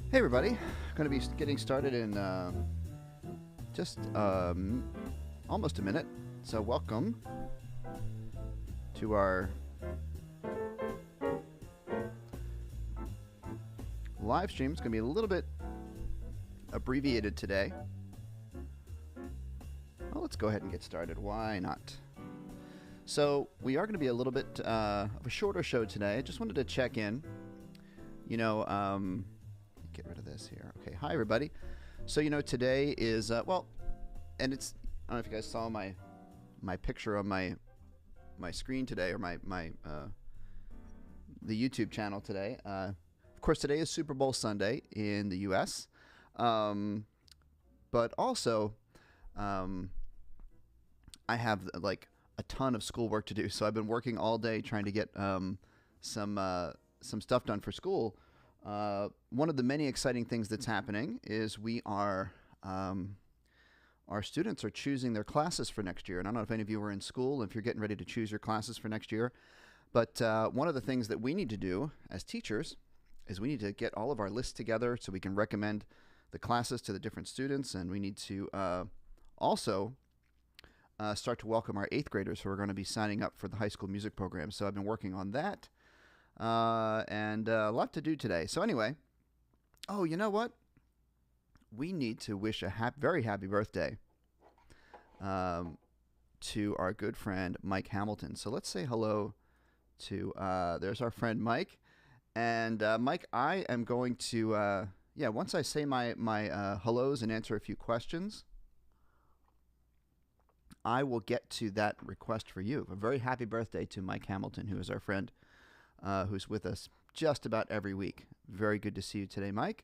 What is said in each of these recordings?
Hey everybody, going to be getting started in just almost a minute. So welcome to our live stream. It's going to be a little bit abbreviated today. Well, let's go ahead and get started. Why not? So we are going to be a little bit of a shorter show today. I just wanted to check in. Get rid of this here. Okay, hi everybody. So today is and it's, I don't know if you guys saw my picture on my screen today, or my the YouTube channel today. Of course, today is Super Bowl Sunday in the U.S., but also I have like a ton of schoolwork to do. So I've been working all day trying to get some stuff done for school. One of the many exciting things that's happening is our students are choosing their classes for next year. And I don't know if any of you are in school, if you're getting ready to choose your classes for next year. But one of the things that we need to do as teachers is we need to get all of our lists together so we can recommend the classes to the different students. And we need to also start to welcome our 8th graders who are going to be signing up for the high school music program. So I've been working on that. And a lot to do today. So anyway, oh, you know what? We need to wish a very happy birthday to our good friend Mike Hamilton. So let's say hello to, there's our friend Mike. And Mike, I am going to, once I say my hellos and answer a few questions, I will get to that request for you. A very happy birthday to Mike Hamilton, who is our friend, who's with us just about every week. Very good to see you today, Mike.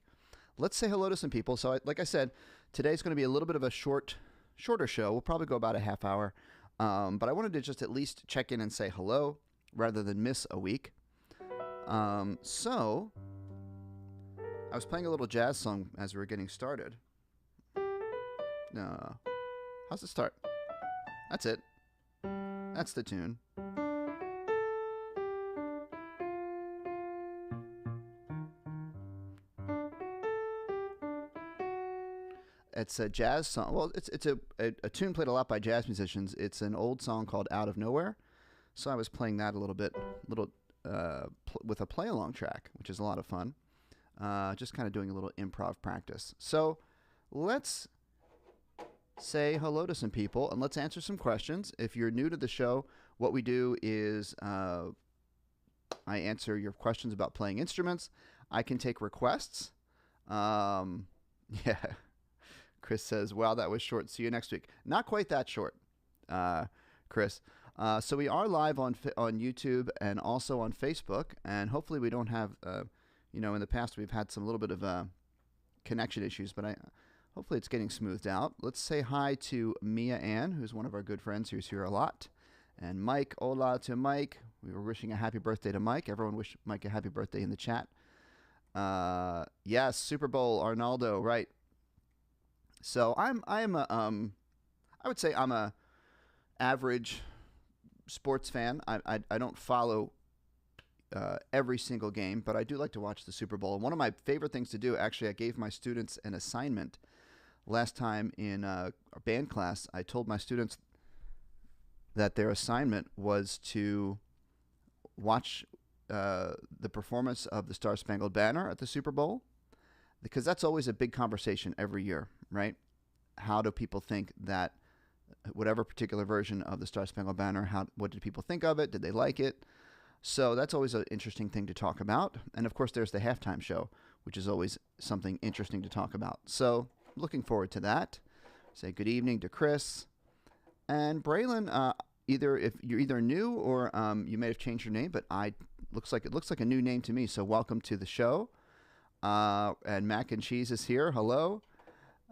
Let's say hello to some people. So like I said, today's going to be a little bit of a shorter show. We'll probably go about a half hour. But I wanted to just at least check in and say hello rather than miss a week. So I was playing a little jazz song as we were getting started. How's it start? That's it. That's the tune. It's a jazz song. Well, it's a tune played a lot by jazz musicians. It's an old song called "Out of Nowhere." So I was playing that a little bit, with a play-along track, which is a lot of fun. Just kind of doing a little improv practice. So let's say hello to some people and let's answer some questions. If you're new to the show, what we do is I answer your questions about playing instruments. I can take requests. Yeah. Chris says, wow, that was short. See you next week. Not quite that short, Chris. So we are live on YouTube and also on Facebook. And hopefully we don't have, in the past we've had some little bit of connection issues, but hopefully it's getting smoothed out. Let's say hi to Mia Ann, who's one of our good friends who's here a lot. And Mike, hola to Mike. We were wishing a happy birthday to Mike. Everyone wish Mike a happy birthday in the chat. Yes, Super Bowl, Arnaldo, right. So I would say I'm a average sports fan. I don't follow every single game, but I do like to watch the Super Bowl. And one of my favorite things to do, actually, I gave my students an assignment last time in our band class. I told my students that their assignment was to watch the performance of the Star Spangled Banner at the Super Bowl, because that's always a big conversation every year, right? How do people think that whatever particular version of the Star Spangled Banner, what did people think of it? Did they like it? So that's always an interesting thing to talk about. And of course, there's the halftime show, which is always something interesting to talk about. So looking forward to that. Say good evening to Chris. And Braylon, if you're either new or you may have changed your name, but it looks like a new name to me. So welcome to the show. And Mac and Cheese is here. Hello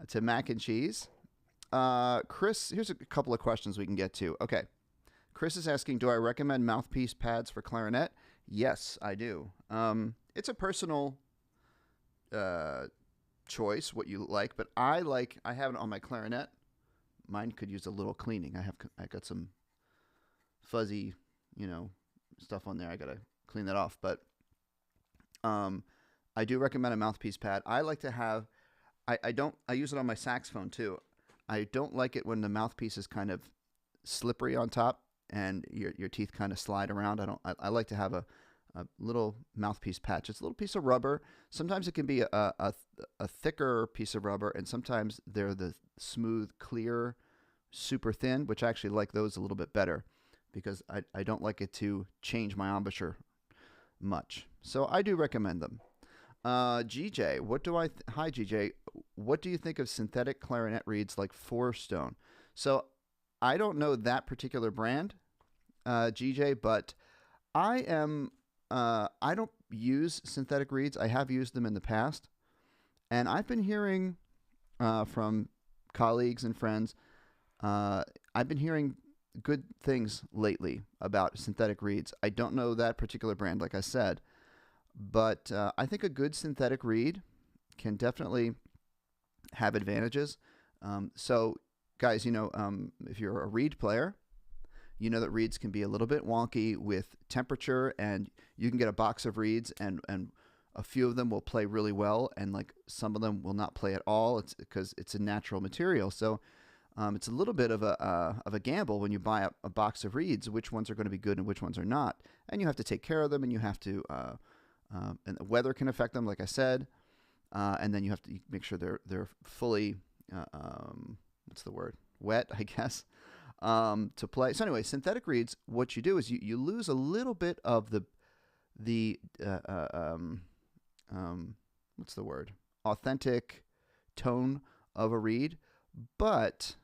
to Mac and Cheese. Chris, here's a couple of questions we can get to. Okay. Chris is asking, do I recommend mouthpiece pads for clarinet? Yes, I do. It's a personal choice, what you like, but I have it on my clarinet. Mine could use a little cleaning. I got some fuzzy, stuff on there. I got to clean that off. But I do recommend a mouthpiece pad. I like to have. I don't. I use it on my saxophone too. I don't like it when the mouthpiece is kind of slippery on top and your teeth kind of slide around. I like to have a little mouthpiece patch. It's a little piece of rubber. Sometimes it can be a thicker piece of rubber, and sometimes they're the smooth, clear, super thin, which I actually like those a little bit better because I don't like it to change my embouchure much. So I do recommend them. GJ, hi GJ, what do you think of synthetic clarinet reeds like Four Stone? So I don't know that particular brand, GJ, but I don't use synthetic reeds. I have used them in the past, and I've been hearing from colleagues and friends. I've been hearing good things lately about synthetic reeds. I don't know that particular brand, like I said. But I think a good synthetic reed can definitely have advantages. So, guys, if you're a reed player, you know that reeds can be a little bit wonky with temperature, and you can get a box of reeds, and a few of them will play really well, and like some of them will not play at all. It's because it's a natural material. So, it's a little bit of a gamble when you buy a box of reeds, which ones are going to be good and which ones are not, and you have to take care of them, and you have to. And the weather can affect them, like I said, and then you have to make sure they're fully what's the word, wet, I guess, to play. So anyway, synthetic reeds, what you do is you lose a little bit of the what's the word, authentic tone of a reed, but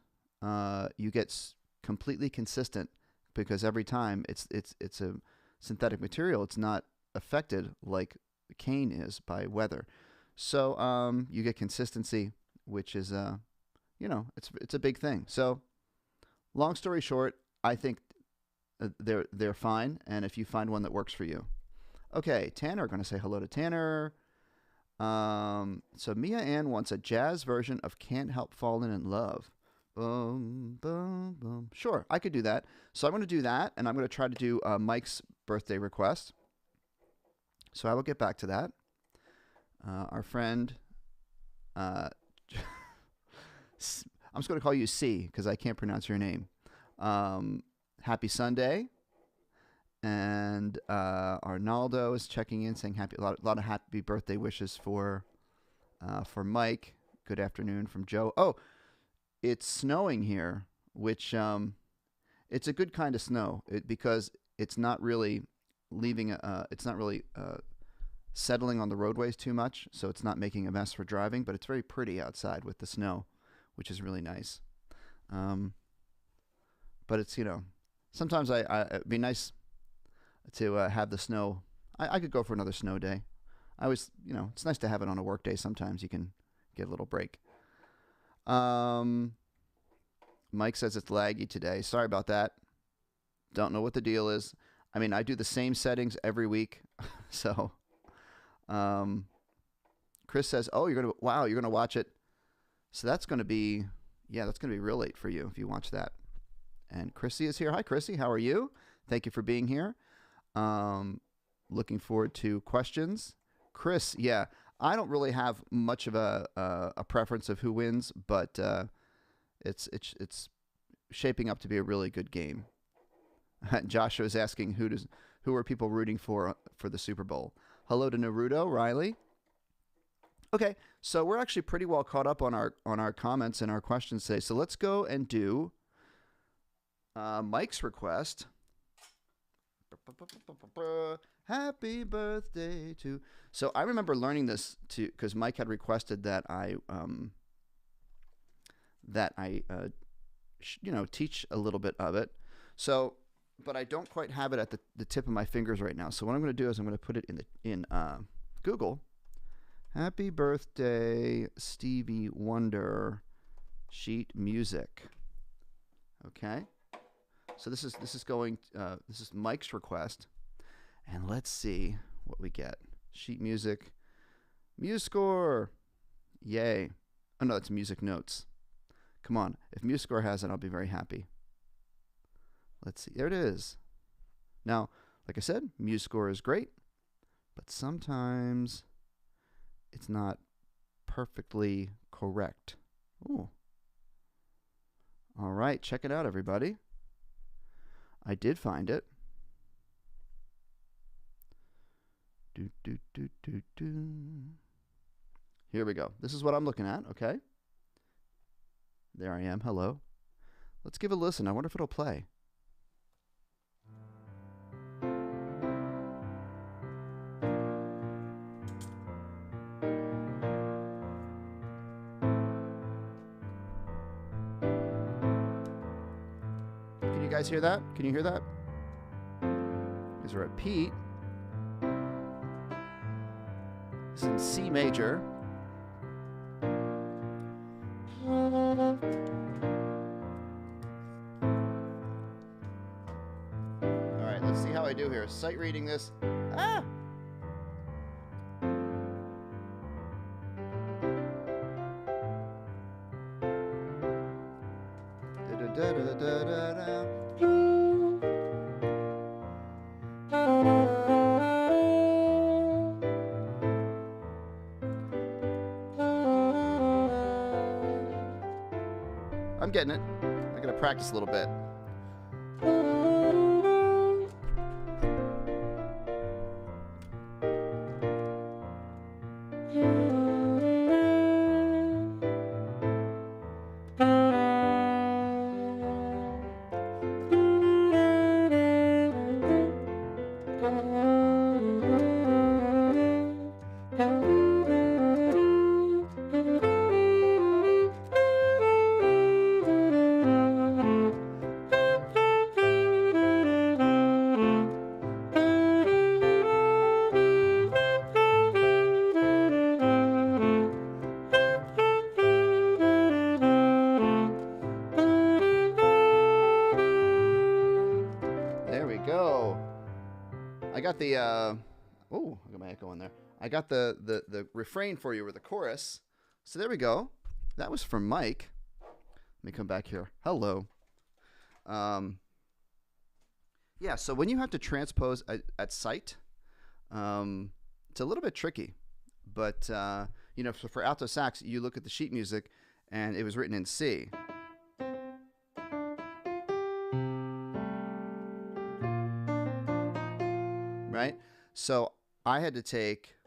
you get completely consistent because every time it's a synthetic material. It's not affected like cane is by weather. So you get consistency, which is it's a big thing. So long story short, I think they're fine, and if you find one that works for you. Okay, Tanner, going to say hello to Tanner. So Mia Ann wants a jazz version of Can't Help Falling in Love. Boom, boom, boom. Sure, I could do that. So I'm going to do that, and I'm going to try to do Mike's birthday request. So I will get back to that. Our friend, I'm just going to call you C because I can't pronounce your name. Happy Sunday. And Arnaldo is checking in, saying a lot of happy birthday wishes for Mike. Good afternoon from Joe. Oh, it's snowing here, which it's a good kind of snow because it's not really settling on the roadways too much, so it's not making a mess for driving, but it's very pretty outside with the snow, which is really nice. But it's, sometimes it'd be nice to have the snow. I could go for another snow day. I always, it's nice to have it on a work day. Sometimes you can get a little break. Mike says it's laggy today. Sorry about that. Don't know what the deal is. I mean, I do the same settings every week. So, Chris says, oh, you're going to watch it. So that's going to be real late for you if you watch that. And Chrissy is here. Hi, Chrissy. How are you? Thank you for being here. Looking forward to questions. Chris, yeah, I don't really have much of a preference of who wins, but it's shaping up to be a really good game. Joshua is asking who are people rooting for the Super Bowl. Hello to Naruto, Riley. Okay, so we're actually pretty well caught up on our comments and our questions today. So let's go and do Mike's request. Happy birthday to. So I remember learning this because Mike had requested that I teach a little bit of it. So, but I don't quite have it at the tip of my fingers right now. So what I'm going to do is I'm going to put it in Google. Happy birthday, Stevie Wonder, sheet music. Okay. So this is Mike's request, and let's see what we get. Sheet music, MuseScore, yay! Oh no, that's music notes. Come on, if MuseScore has it, I'll be very happy. Let's see, there it is. Now, like I said, MuseScore is great, but sometimes it's not perfectly correct. Ooh. All right, check it out, everybody. I did find it. Do, do, do, do, do. Here we go. This is what I'm looking at, okay? There I am. Hello. Let's give it a listen. I wonder if it'll play. Can you guys hear that? Can you hear that? Is there a repeat? It's in C major. All right, let's see how I do here. Sight reading this. Ah! I'm getting it. I gotta practice a little bit. I got the oh, I got my echo in there. I got the refrain for you, or the chorus. So there we go. That was from Mike. Let me come back here. Hello. Yeah, so when you have to transpose at sight, it's a little bit tricky. But you know, for alto sax, you look at the sheet music, and it was written in C. Right? So I had to take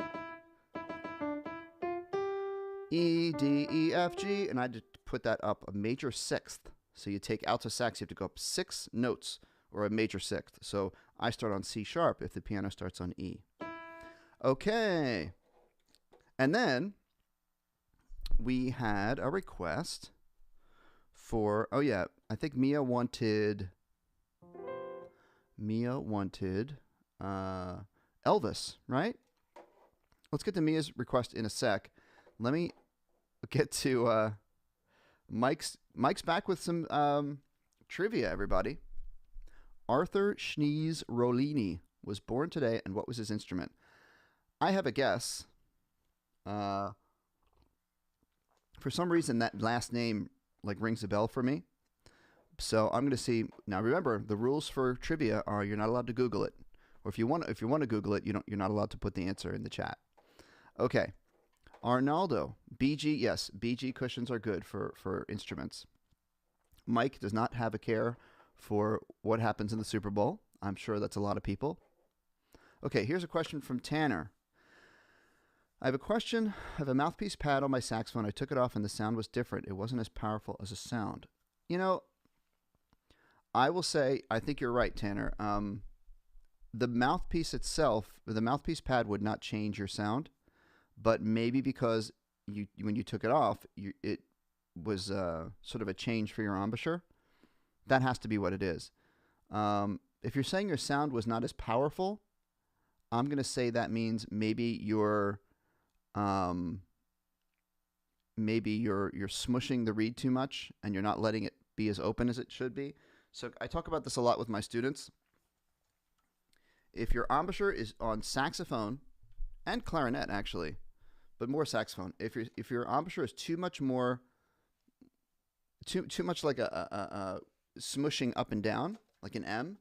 E, D, E, F, G, and I had to put that up a major sixth. So you take alto sax, you have to go up 6 notes, or a major sixth. So I start on C sharp if the piano starts on E. Okay. And then we had a request for, oh yeah, I think Mia wanted Elvis, right? Let's get to Mia's request in a sec. Let me get to Mike's back with some trivia, everybody. Arthur Schnees Rollini was born today, and what was his instrument? I have a guess. For some reason, that last name like rings a bell for me. So I'm going to see. Now remember, the rules for trivia are you're not allowed to Google it. Or if you want to Google it, you're not allowed to put the answer in the chat. Okay. Arnaldo, BG, yes, BG cushions are good for instruments. Mike does not have a care for what happens in the Super Bowl. I'm sure that's a lot of people. Okay, here's a question from Tanner. I have a question. I have a mouthpiece pad on my saxophone. I took it off and the sound was different. It wasn't as powerful as a sound. You know, I will say, I think you're right, Tanner. The mouthpiece itself, the mouthpiece pad would not change your sound, but maybe because when you took it off, it was sort of a change for your embouchure. That has to be what it is. If you're saying your sound was not as powerful, I'm going to say that means maybe you're smushing the reed too much and you're not letting it be as open as it should be. So I talk about this a lot with my students. If your embouchure is on saxophone and clarinet, actually, but more saxophone, if your embouchure is too much like a smushing up and down, like an M,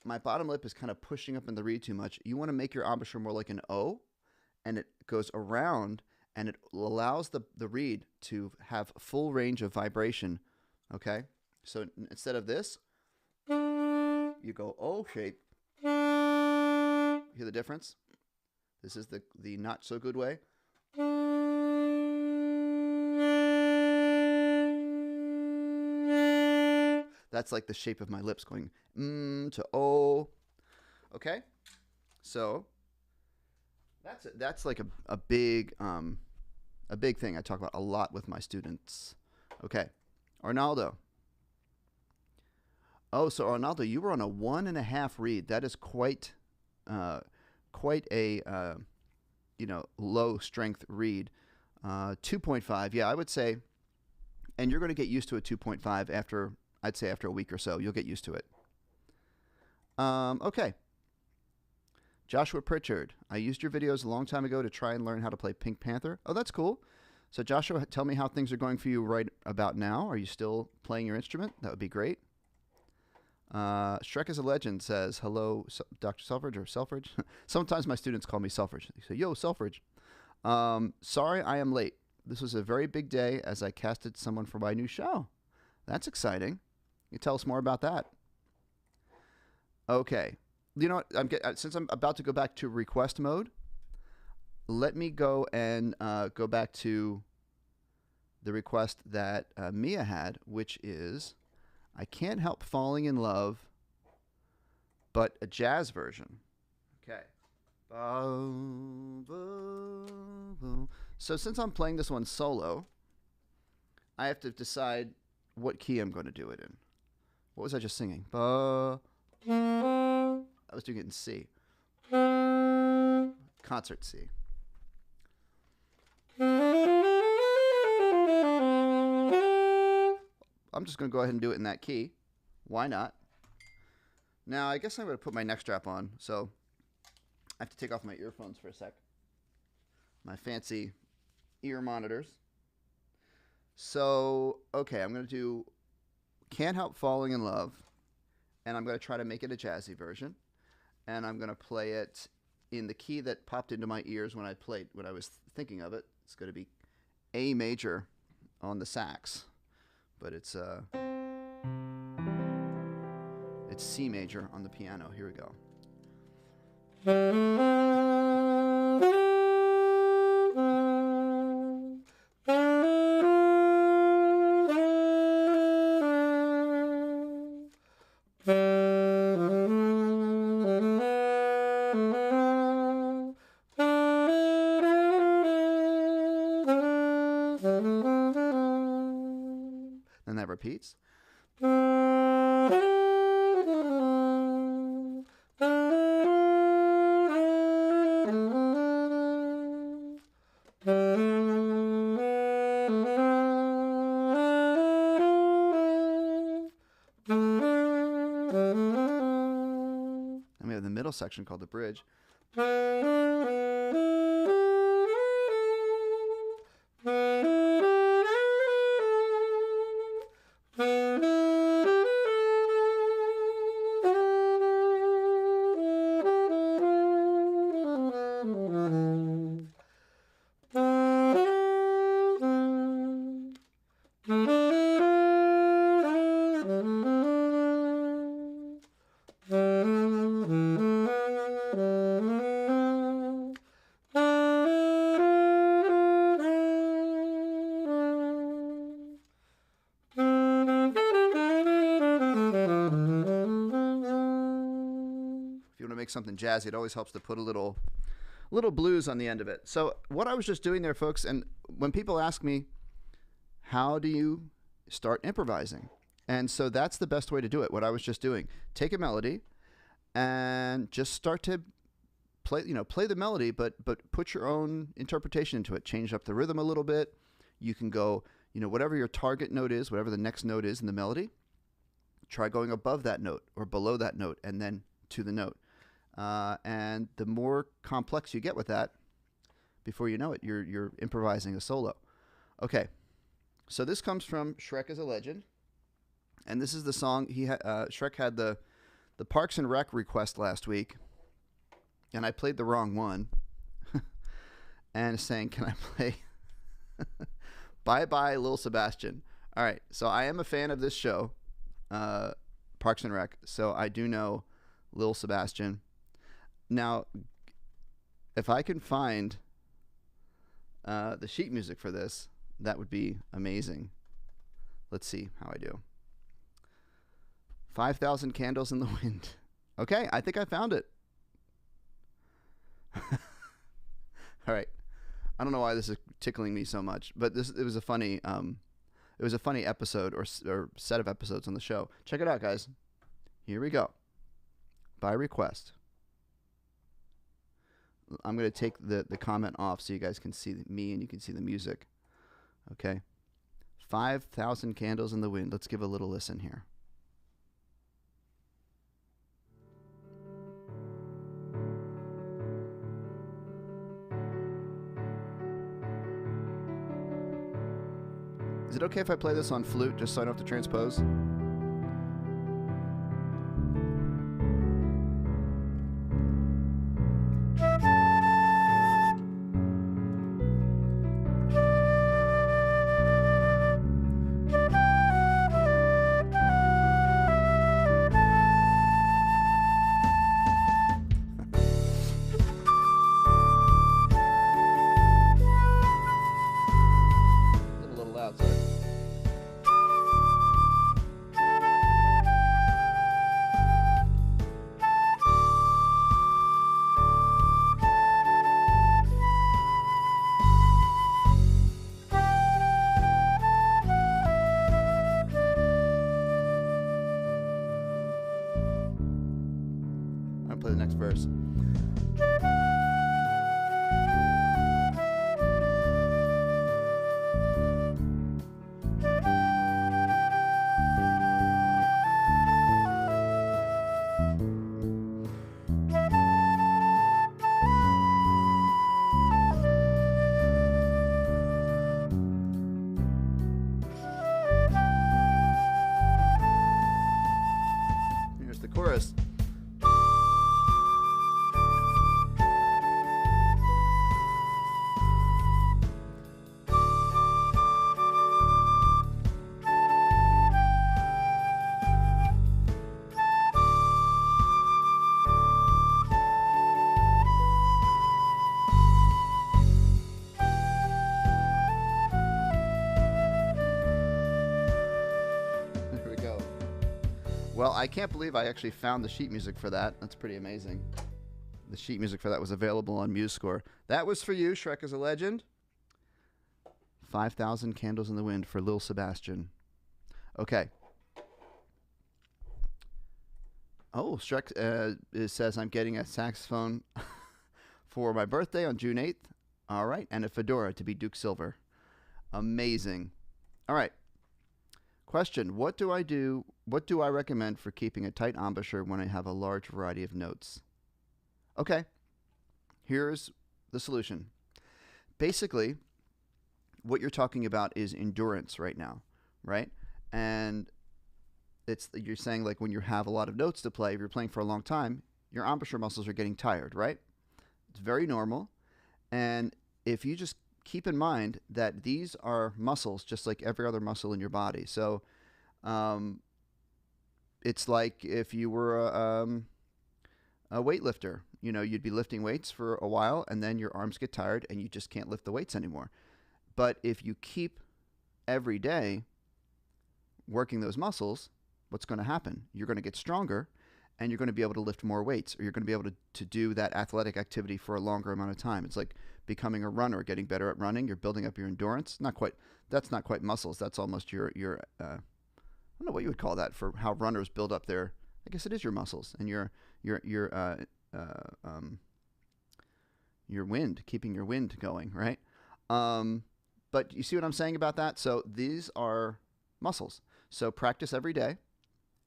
my bottom lip is kind of pushing up in the reed too much. You want to make your embouchure more like an O, and it goes around, and it allows the reed to have full range of vibration. Okay? So instead of this, you go O shape. Hear the difference? This is the not so good way. That's like the shape of my lips going to O. Okay? So that's like a big thing I talk about a lot with my students. Okay. Arnaldo. Oh, so Arnaldo, you were on a 1.5 reed. That is quite a low strength reed. 2.5. Yeah, I would say, and you're going to get used to a 2.5 after, I'd say after a week or so. You'll get used to it. Okay. Joshua Pritchard. I used your videos a long time ago to try and learn how to play Pink Panther. Oh, that's cool. So Joshua, tell me how things are going for you right about now. Are you still playing your instrument? That would be great. Shrek is a Legend says, hello, Dr. Selfridge or Selfridge. Sometimes my students call me Selfridge. They say, yo, Selfridge. Sorry I am late. This was a very big day as I casted someone for my new show. That's exciting. You tell us more about that. Okay. You know what? Since I'm about to go back to request mode, let me go and go back to the request that Mia had, which is I Can't Help Falling in Love, but a jazz version. Okay. So since I'm playing this one solo, I have to decide what key I'm going to do it in. What was I just singing? I was doing it in C. Concert C. I'm just going to go ahead and do it in that key. Why not? Now, I guess I'm going to put my neck strap on, so I have to take off my earphones for a sec. My fancy ear monitors. So, okay, I'm going to do Can't Help Falling in Love, and I'm going to try to make it a jazzy version, and I'm going to play it in the key that popped into my ears when I was thinking of it. It's going to be A major on the sax, but it's C major on the piano. Here we go. Then that repeats. And we have the middle section called the bridge. Something jazzy, it always helps to put a little blues on the end of it. So what I was just doing there, folks, and when people ask me, how do you start improvising? And so that's the best way to do it. What I was just doing, take a melody and just start to play the melody, but put your own interpretation into it. Change up the rhythm a little bit. You can go, whatever your target note is, whatever the next note is in the melody, try going above that note or below that note and then to the note. And the more complex you get with that, before you know it, you're improvising a solo. Okay, so this comes from Shrek is a Legend, and this is the song Shrek had the the Parks and Rec request last week, and I played the wrong one. And saying, can I play Bye Bye Lil Sebastian? All right, so I am a fan of this show, Parks and Rec, so I do know Lil Sebastian. Now, if I can find the sheet music for this, that would be amazing. Let's see how I do. 5,000 Candles in the Wind. Okay, I think I found it. All right. I don't know why this is tickling me so much, but it was a funny episode or set of episodes on the show. Check it out, guys. Here we go. By request. I'm going to take the comment off so you guys can see me and you can see the music. Okay. 5,000 Candles in the Wind. Let's give a little listen here. Is it okay if I play this on flute just so I don't have to transpose? Play the next verse. Here's the chorus. Well, I can't believe I actually found the sheet music for that. That's pretty amazing. The sheet music for that was available on MuseScore. That was for you, Shrek is a Legend. 5,000 Candles in the Wind for Lil Sebastian. Okay. Oh, Shrek says I'm getting a saxophone for my birthday on June 8th. All right. And a fedora to be Duke Silver. Amazing. All right. Question, what do I recommend for keeping a tight embouchure when I have a large variety of notes? Okay, here's the solution. Basically, what you're talking about is endurance right now, right? And you're saying like when you have a lot of notes to play, if you're playing for a long time, your embouchure muscles are getting tired, right? It's very normal. And if you just keep in mind that these are muscles just like every other muscle in your body. So it's like if you were a weightlifter, you know, you'd be lifting weights for a while and then your arms get tired and you just can't lift the weights anymore. But if you keep every day working those muscles, what's going to happen? You're going to get stronger and you're going to be able to lift more weights, or you're going to be able to do that athletic activity for a longer amount of time. It's like becoming a runner, getting better at running. You're building up your endurance. That's not quite muscles. That's almost your I don't know what you would call that for how runners build up their, I guess it is your muscles and your wind, keeping your wind going, right? But you see what I'm saying about that? So these are muscles. So practice every day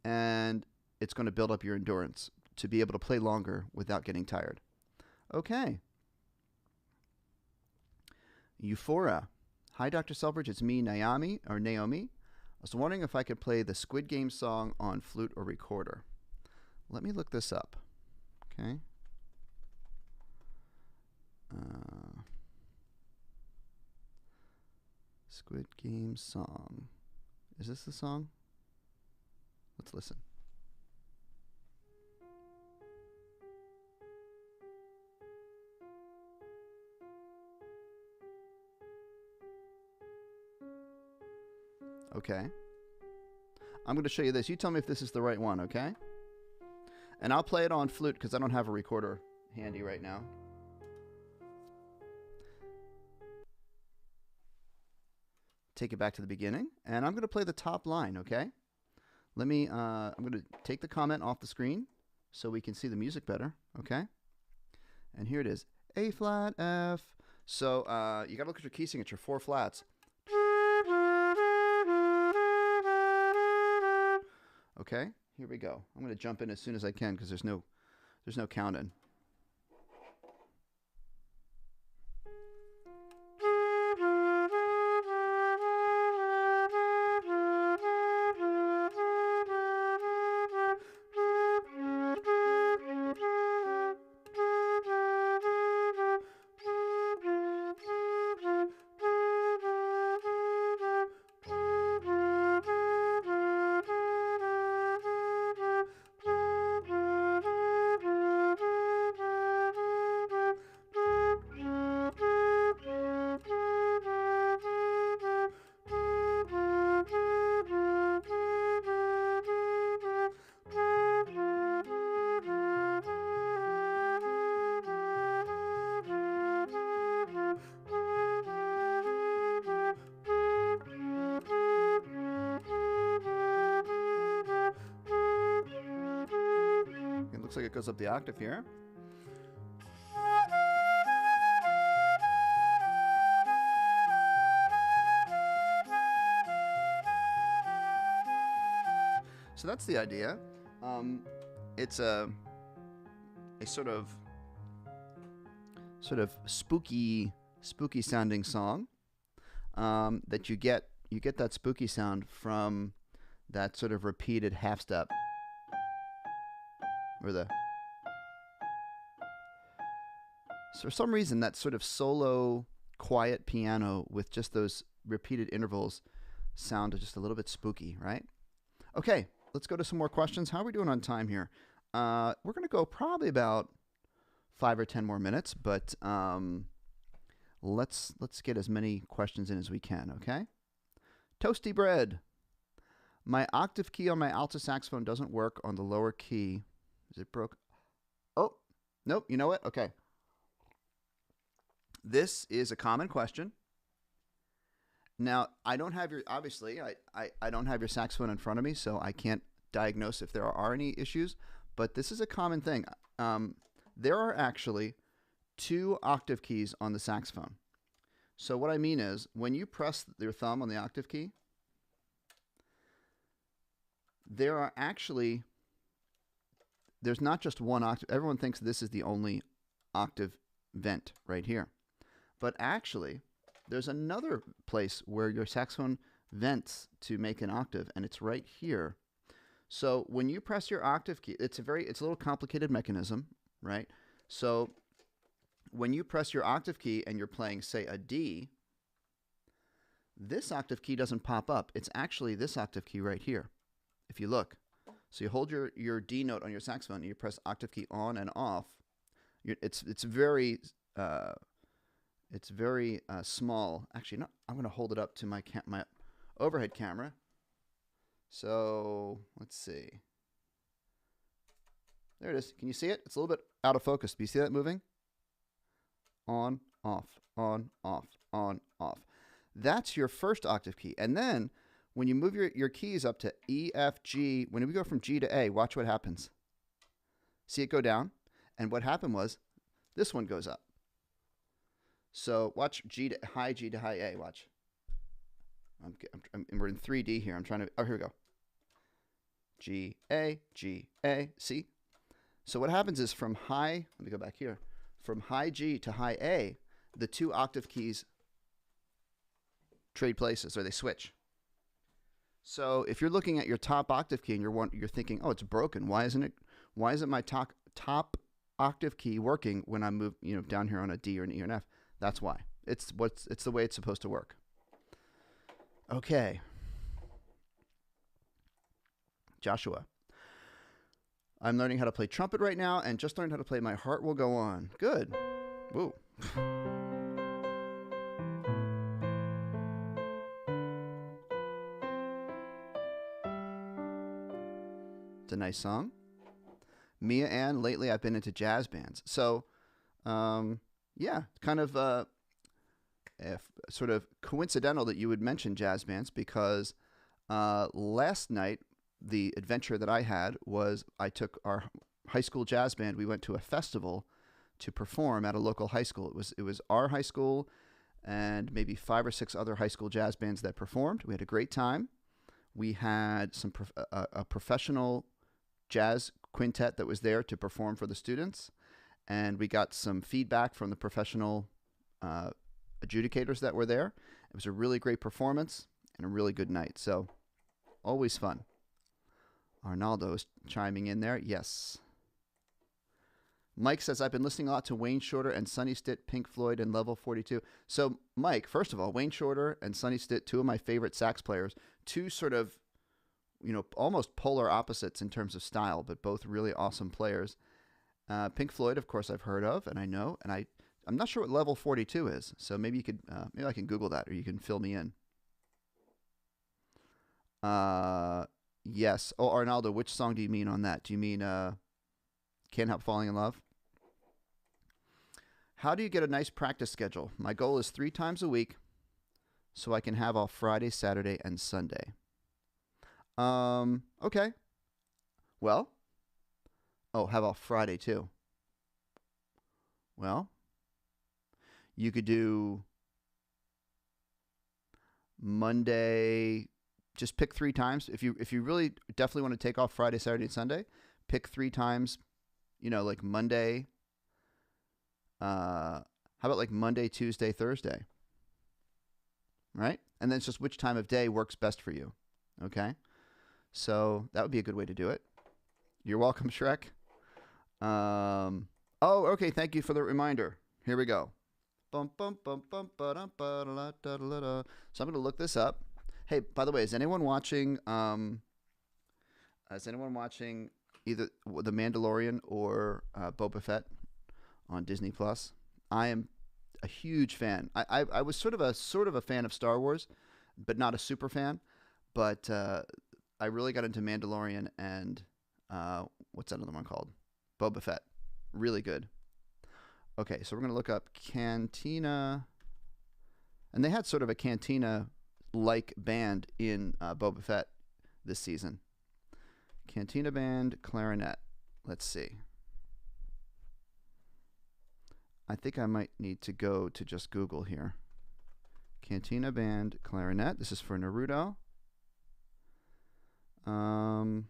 and it's going to build up your endurance to be able to play longer without getting tired. Okay. Euphora. Hi, Dr. Selfridge. It's me, Naomi. I was wondering if I could play the Squid Game song on flute or recorder. Let me look this up. Okay. Squid Game song. Is this the song? Let's listen. Okay. I'm going to show you this. You tell me if this is the right one, okay? And I'll play it on flute because I don't have a recorder handy right now. Take it back to the beginning, and I'm going to play the top line, okay? Let me, I'm going to take the comment off the screen so we can see the music better, okay? And here it is, A flat, F. So you got to look at your key signature, 4 flats. Okay, here we go. I'm going to jump in as soon as I can because there's no counting. Looks like it goes up the octave here. So that's the idea. It's a sort of spooky sounding song that you get that spooky sound from that sort of repeated half step. Or so for some reason, that sort of solo, quiet piano with just those repeated intervals sound just a little bit spooky, right? Okay, let's go to some more questions. How are we doing on time here? We're going to go probably about 5 or 10 more minutes, but let's get as many questions in as we can, okay? Toasty bread. My octave key on my alto saxophone doesn't work on the lower key. Is it broke? Oh, nope. You know what? Okay. This is a common question. Now, I don't have your, obviously, I don't have your saxophone in front of me, so I can't diagnose if there are any issues, but this is a common thing. There are actually 2 octave keys on the saxophone. So what I mean is, when you press your thumb on the octave key, there's not just one octave. Everyone thinks this is the only octave vent right here. But actually, there's another place where your saxophone vents to make an octave, and it's right here. So when you press your octave key, it's a little complicated mechanism, right? So when you press your octave key and you're playing, say, a D, this octave key doesn't pop up. It's actually this octave key right here, if you look. So you hold your D note on your saxophone and you press octave key on and off. It's very small. Actually, no, I'm going to hold it up to my overhead camera. So let's see. There it is. Can you see it? It's a little bit out of focus. Do you see that moving? On, off, on, off, on, off. That's your first octave key. And then when you move your keys up to E, F, G, when we go from G to A, watch what happens. See it go down? And what happened was this one goes up. So watch high G to high A. Watch. We're in 3D here. I'm trying to. Oh, here we go. G, A, G, A. See? So what happens is from high. Let me go back here. From high G to high A, the 2 octave keys trade places, or they switch. So if you're looking at your top octave key and you're thinking, oh, it's broken. Why isn't Why isn't my top octave key working when I move, down here on a D or an E or an F? That's why. It's the way it's supposed to work. Okay. Joshua. I'm learning how to play trumpet right now and just learned how to play My Heart Will Go On. Good. Woo. It's a nice song. Mia Ann, lately I've been into jazz bands. So, yeah, kind of sort of coincidental that you would mention jazz bands because last night, the adventure that I had was I took our high school jazz band. We went to a festival to perform at a local high school. It was our high school and maybe 5 or 6 other high school jazz bands that performed. We had a great time. We had a professional jazz quintet that was there to perform for the students, and we got some feedback from the professional adjudicators that were there. It was a really great performance and a really good night. So always fun. Arnaldo's chiming in there. Yes. Mike says, I've been listening a lot to Wayne Shorter and Sonny Stitt, Pink Floyd, and Level 42. So, Mike, first of all, Wayne Shorter and Sonny Stitt, 2 of my favorite sax players, 2 sort of, almost polar opposites in terms of style, but both really awesome players. Pink Floyd, of course, I've heard of, and I know, and I'm not sure what Level 42 is, so maybe you could, maybe I can Google that, or you can fill me in. Yes. Oh, Arnaldo, which song do you mean on that? Do you mean Can't Help Falling in Love? How do you get a nice practice schedule? My goal is 3 times a week so I can have off Friday, Saturday, and Sunday. Okay. Well, have off Friday too. Well, you could do Monday. Just pick 3 times. If you really definitely want to take off Friday, Saturday, and Sunday, pick 3 times. Like Monday. How about like Monday, Tuesday, Thursday? Right? And then it's just which time of day works best for you. Okay? So that would be a good way to do it. You're welcome, Shrek. Okay. Thank you for the reminder. Here we go. So I'm going to look this up. Hey, by the way, is anyone watching either The Mandalorian or Boba Fett on Disney Plus? I am a huge fan. I was sort of a fan of Star Wars, but not a super fan. But I really got into Mandalorian and what's that other one called? Boba Fett. Really good. Okay, so we're going to look up Cantina. And they had sort of a Cantina-like band in Boba Fett this season. Cantina band, clarinet. Let's see. I think I might need to go to just Google here. Cantina band, clarinet. This is for Naruto. Oh,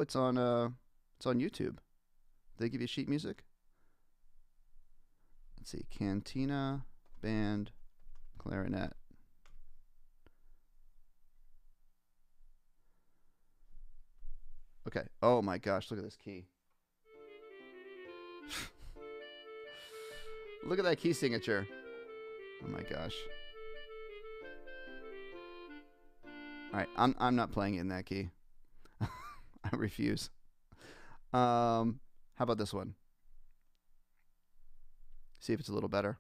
it's on YouTube. They give you sheet music. Let's see, Cantina band, clarinet. Okay. Oh my gosh, look at this key. Look at that key signature. Oh my gosh. All right, I'm not playing it in that key. I refuse. How about this one? See if it's a little better.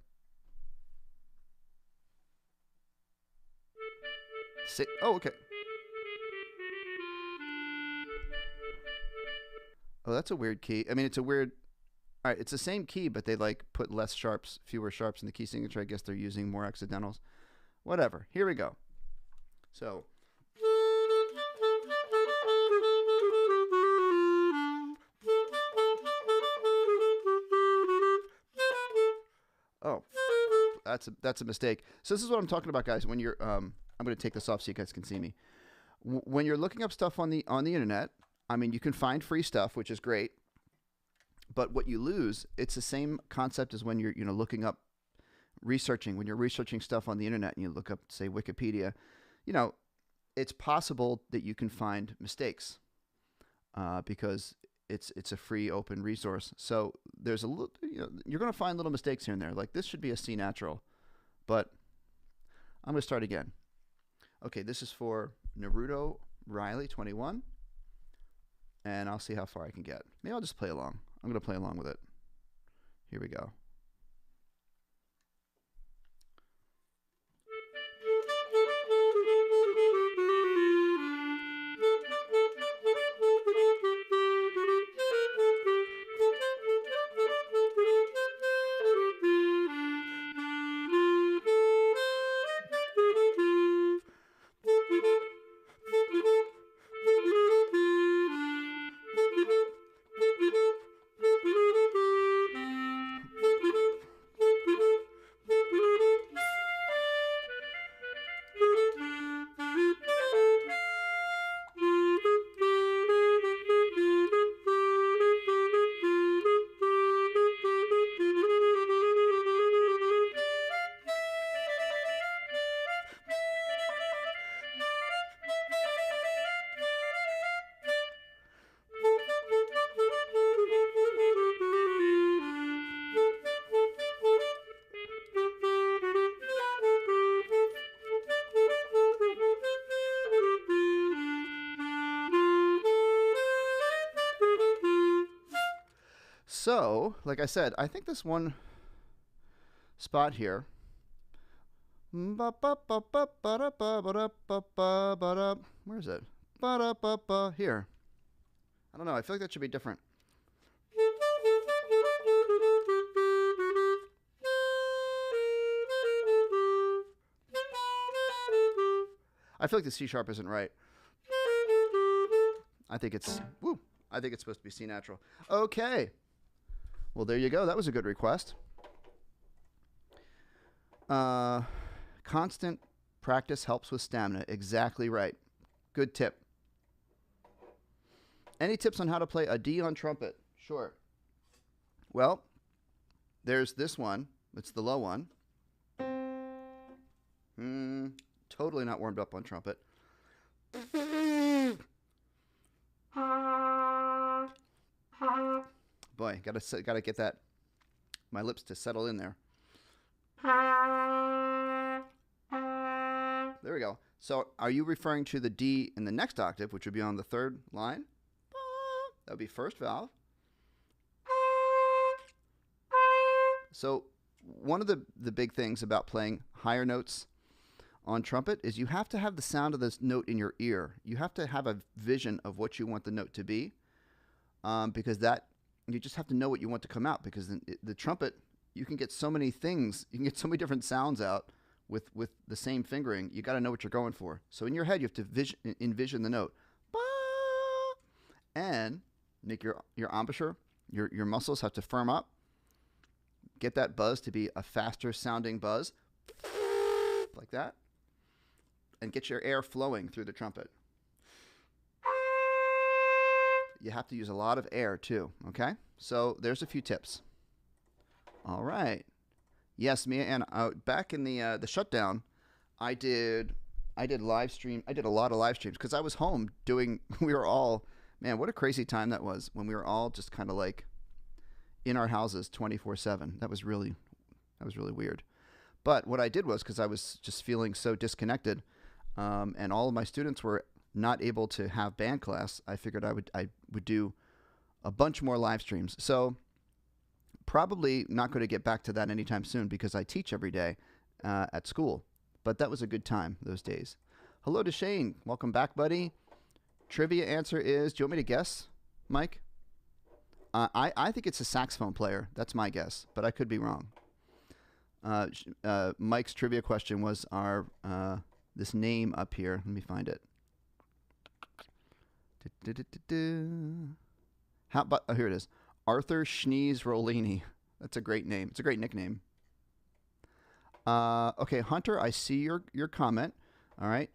Oh, okay. Oh, that's a weird key. I mean, it's a weird... All right, it's the same key, but they like put less sharps, fewer sharps in the key signature. I guess they're using more accidentals. Whatever. Here we go. So... Oh, that's a mistake. So this is what I'm talking about, guys. When you're, I'm going to take this off so you guys can see me. When you're looking up stuff on the internet, I mean, you can find free stuff, which is great. But what you lose, it's the same concept as when you're, looking up, researching. When you're researching stuff on the internet and you look up, say, Wikipedia, it's possible that you can find mistakes because it's a free open resource. So there's a little, you're going to find little mistakes here and there. Like this should be a C natural, but I'm going to start again. Okay, this is for Naruto Riley 21, and I'll see how far I can get. Maybe I'll just play along. I'm going to play along with it. Here we go. So, like I said, I think this one spot here. Where is it? Here. I don't know. I feel like that should be different. I feel like the C sharp isn't right. I think it's supposed to be C natural. Okay. Well, there you go. That was a good request. Constant practice helps with stamina. Exactly right. Good tip. Any tips on how to play a D on trumpet? Sure. Well, there's this one. It's the low one. Totally not warmed up on trumpet. Boy, gotta get that, my lips to settle in there. There we go. So are you referring to the D in the next octave, which would be on the third line? That would be first valve. So one of the big things about playing higher notes on trumpet is you have to have the sound of this note in your ear. You have to have a vision of what you want the note to be, because you just have to know what you want to come out, because the trumpet, you can get so many things. You can get so many different sounds out with the same fingering. You got to know what you're going for. So in your head, you have to envision the note. And make your embouchure, your muscles have to firm up. Get that buzz to be a faster sounding buzz, like that. And get your air flowing through the trumpet. You have to use a lot of air too, okay? So there's a few tips. All right. Yes, Mia, and back in the shutdown, I did live stream. I did a lot of live streams because I was home doing. We were all, man, what a crazy time that was when we were all just kind of like in our houses 24/7. That was really weird. But what I did was, because I was just feeling so disconnected, and all of my students were not able to have band class, I figured I would do a bunch more live streams. So probably not going to get back to that anytime soon because I teach every day at school. But that was a good time those days. Hello to Shane. Welcome back, buddy. Trivia answer is, do you want me to guess, Mike? I think it's a saxophone player. That's my guess, but I could be wrong. Mike's trivia question was this name up here. Let me find it. How about, here it is. Arthur Schnees Rollini. That's a great name. It's a great nickname. Okay, Hunter, I see your comment. All right.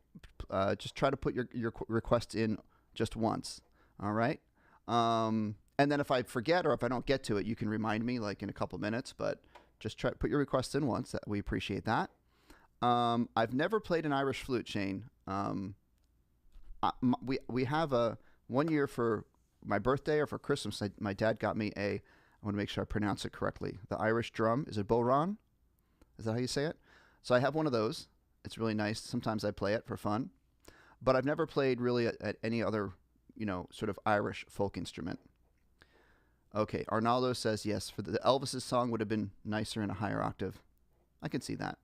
Just try to put your request in just once. All right. And then if I forget or if I don't get to it, you can remind me like in a couple minutes, but just try to put your request in once. We appreciate that. I've never played an Irish flute, Shane. we have a 1 year for my birthday or for Christmas. My dad got me I want to make sure I pronounce it correctly. The Irish drum. Is it bodhrán? Is that how you say it? So I have one of those. It's really nice. Sometimes I play it for fun, but I've never played really at any other, sort of Irish folk instrument. Okay, Arnaldo says yes. For the Elvis's song would have been nicer in a higher octave. I can see that.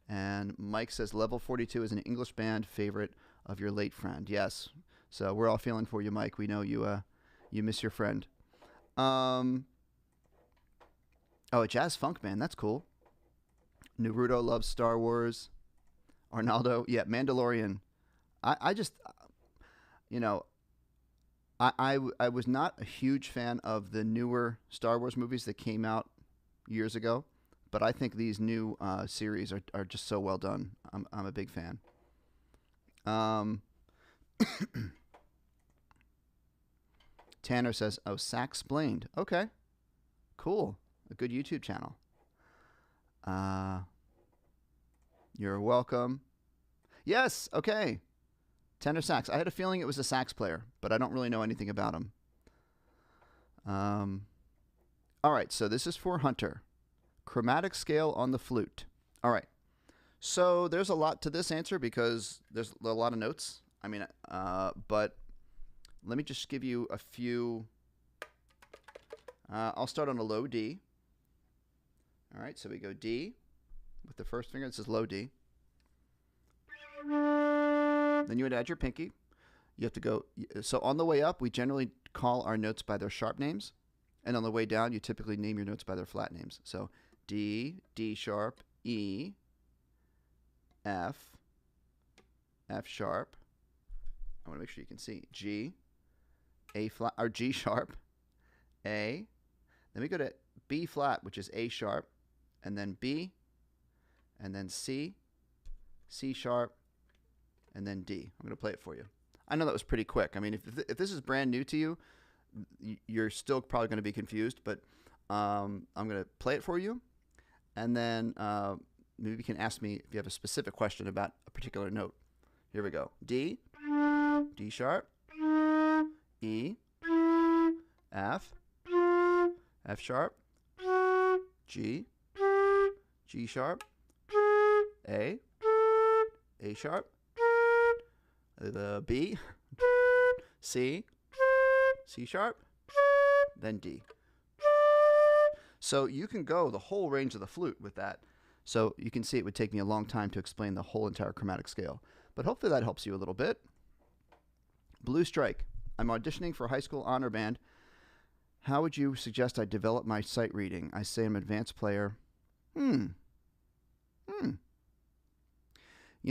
And Mike says Level 42 is an English band favorite of your late friend. Yes. So we're all feeling for you, Mike. We know you miss your friend. A jazz funk band. That's cool. Naruto loves Star Wars. Arnaldo, yeah, Mandalorian. I just, I was not a huge fan of the newer Star Wars movies that came out years ago, but I think these new series are just so well done. I'm a big fan. Tanner says, "Oh, Saxplained. Okay, cool. A good YouTube channel." You're welcome. Yes. Okay. Tenor sax. I had a feeling it was a sax player, but I don't really know anything about him. All right, so this is for Hunter. Chromatic scale on the flute. All right. So there's a lot to this answer because there's a lot of notes. I mean, but let me just give you a few. I'll start on a low D. All right, so we go D with the first finger. This is low D. Then you would add your pinky. You have to go. So on the way up, we generally call our notes by their sharp names. And on the way down, you typically name your notes by their flat names. So D, D sharp, E, F, F sharp. I want to make sure you can see. G, A flat, or G sharp, A. Then we go to B flat, which is A sharp, and then B, and then C, C sharp, and then D. I'm going to play it for you. I know that was pretty quick. I mean, if this is brand new to you, you're still probably going to be confused, but I'm going to play it for you, and then maybe you can ask me if you have a specific question about a particular note. Here we go. D, D sharp, E, F, F sharp, G, G sharp, A sharp, the B, C, C sharp, then D. So you can go the whole range of the flute with that. So you can see it would take me a long time to explain the whole entire chromatic scale. But hopefully that helps you a little bit. Blue Strike. I'm auditioning for a high school honor band. How would you suggest I develop my sight reading? I say I'm an advanced player. You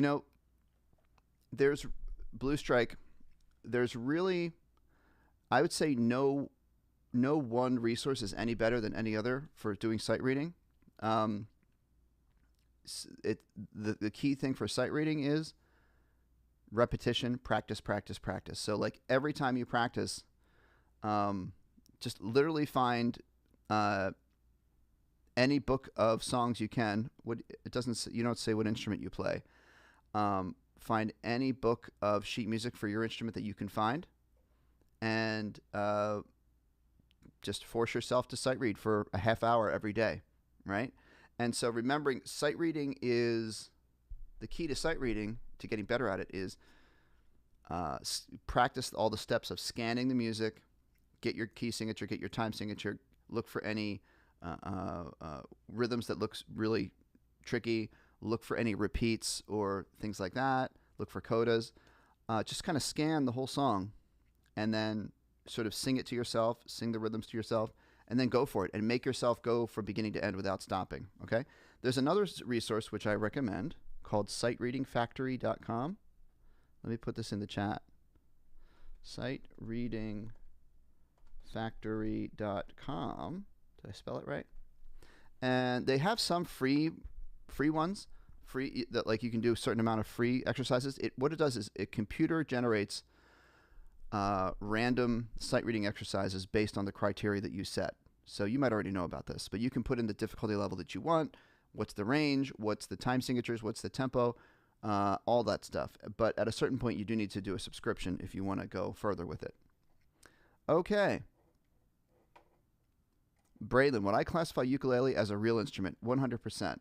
know, there's Blue Strike. There's really, I would say no one resource is any better than any other for doing sight reading. The key thing for sight reading is repetition, practice, practice, practice. So like every time you practice, just literally find any book of songs you can. You don't say what instrument you play. Find any book of sheet music for your instrument that you can find, and just force yourself to sight read for a half hour every day, right? And so remembering sight reading is the key to sight reading, to getting better at it, is practice all the steps of scanning the music, get your key signature, get your time signature, look for any rhythms that looks really tricky, look for any repeats or things like that, look for codas. Just kind of scan the whole song and then sort of sing it to yourself, sing the rhythms to yourself, and then go for it and make yourself go from beginning to end without stopping, okay? There's another resource which I recommend called sightreadingfactory.com. Let me put this in the chat. Sightreadingfactory.com. Did I spell it right? And they have some free ones, that like you can do a certain amount of free exercises. What it does is it computer generates random sight reading exercises based on the criteria that you set. So you might already know about this, but you can put in the difficulty level that you want. What's the range? What's the time signatures? What's the tempo? all that stuff. But at a certain point, you do need to do a subscription if you want to go further with it. Okay. Braylon, would I classify ukulele as a real instrument? 100%.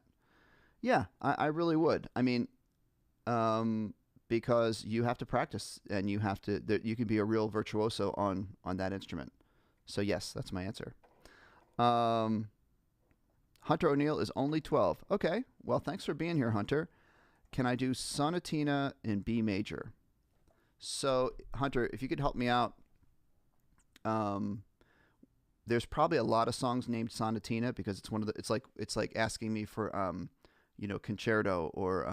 Yeah, I really would. I mean, because you have to practice and you have to, you can be a real virtuoso on that instrument. So yes, that's my answer. Hunter O'Neill is only 12. Okay, well, thanks for being here, Hunter. Can I do sonatina in B major? So, Hunter, if you could help me out, there's probably a lot of songs named sonatina because it's one of the. It's like asking me for concerto or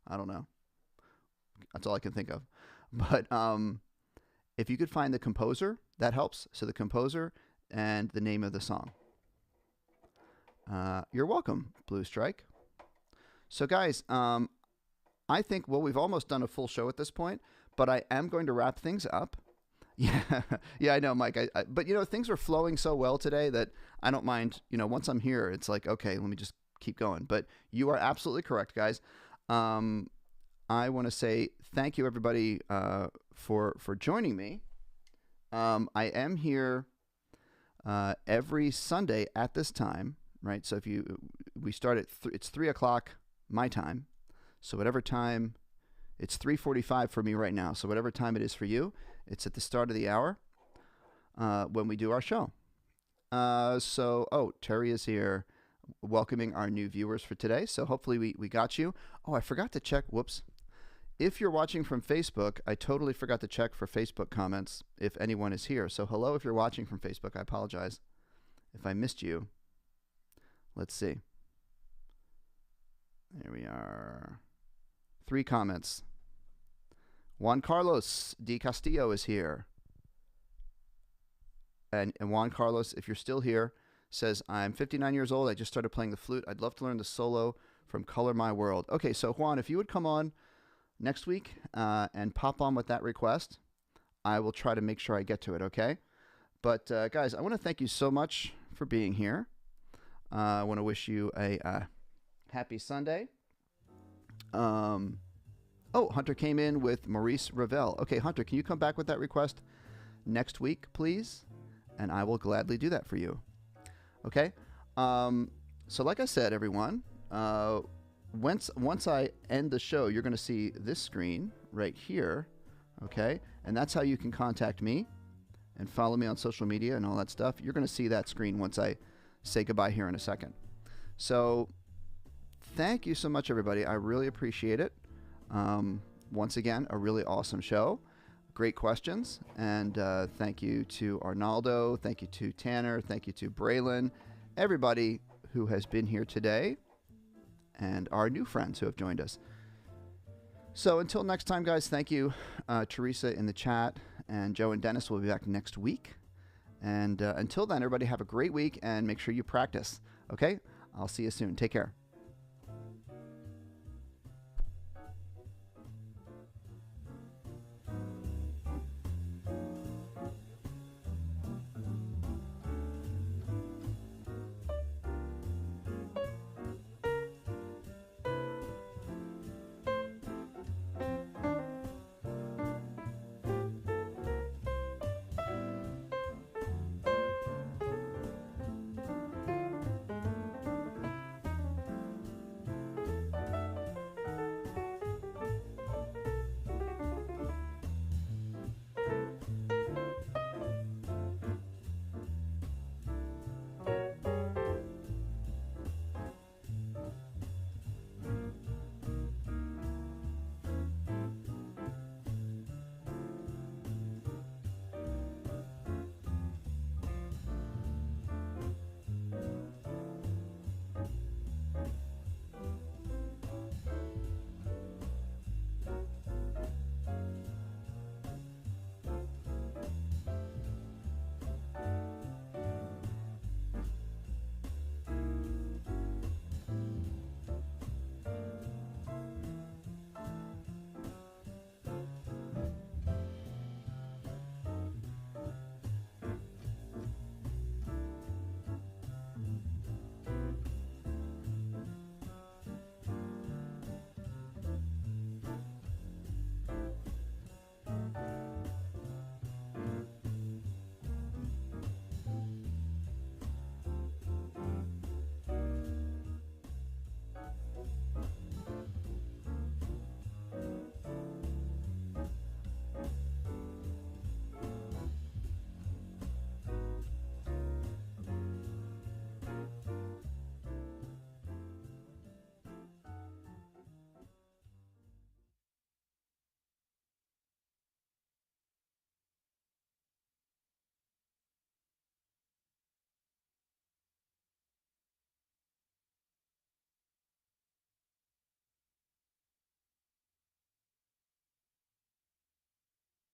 I don't know. That's all I can think of. But if you could find the composer, that helps. So the composer and the name of the song. You're welcome, Blue Strike. So guys, I think, well, we've almost done a full show at this point, but I am going to wrap things up. Yeah, yeah, I know, Mike. But things are flowing so well today that I don't mind. Once I'm here, it's like, okay, let me just keep going. But you are absolutely correct, guys. I want to say thank you, everybody, for joining me. I am here every Sunday at this time, right? So we start at it's 3 o'clock my time. So whatever time, it's 3:45 for me right now. So whatever time it is for you, it's at the start of the hour when we do our show. Terry is here welcoming our new viewers for today. So hopefully we got you. Oh, I forgot to check. Whoops. If you're watching from Facebook, I totally forgot to check for Facebook comments if anyone is here. So hello if you're watching from Facebook. I apologize if I missed you. Let's see. There we are. 3 comments. Juan Carlos D. Castillo is here. And Juan Carlos, if you're still here, says, I'm 59 years old. I just started playing the flute. I'd love to learn the solo from Color My World. Okay, so Juan, if you would come on next week and pop on with that request, I will try to make sure I get to it, okay? But, guys, I want to thank you so much for being here. I want to wish you a happy Sunday. Hunter came in with Maurice Ravel. Okay, Hunter, can you come back with that request next week, please? And I will gladly do that for you. Okay? So like I said, everyone, once I end the show, you're going to see this screen right here, okay? And that's how you can contact me and follow me on social media and all that stuff. You're going to see that screen once I say goodbye here in a second. So thank you so much, everybody. I really appreciate it. Once again, a really awesome show. Great questions. And thank you to Arnaldo. Thank you to Tanner. Thank you to Braylon. Everybody who has been here today. And our new friends who have joined us. So until next time, guys, thank you, Teresa in the chat. And Joe and Dennis will be back next week. And until then, everybody have a great week and make sure you practice. Okay? I'll see you soon. Take care.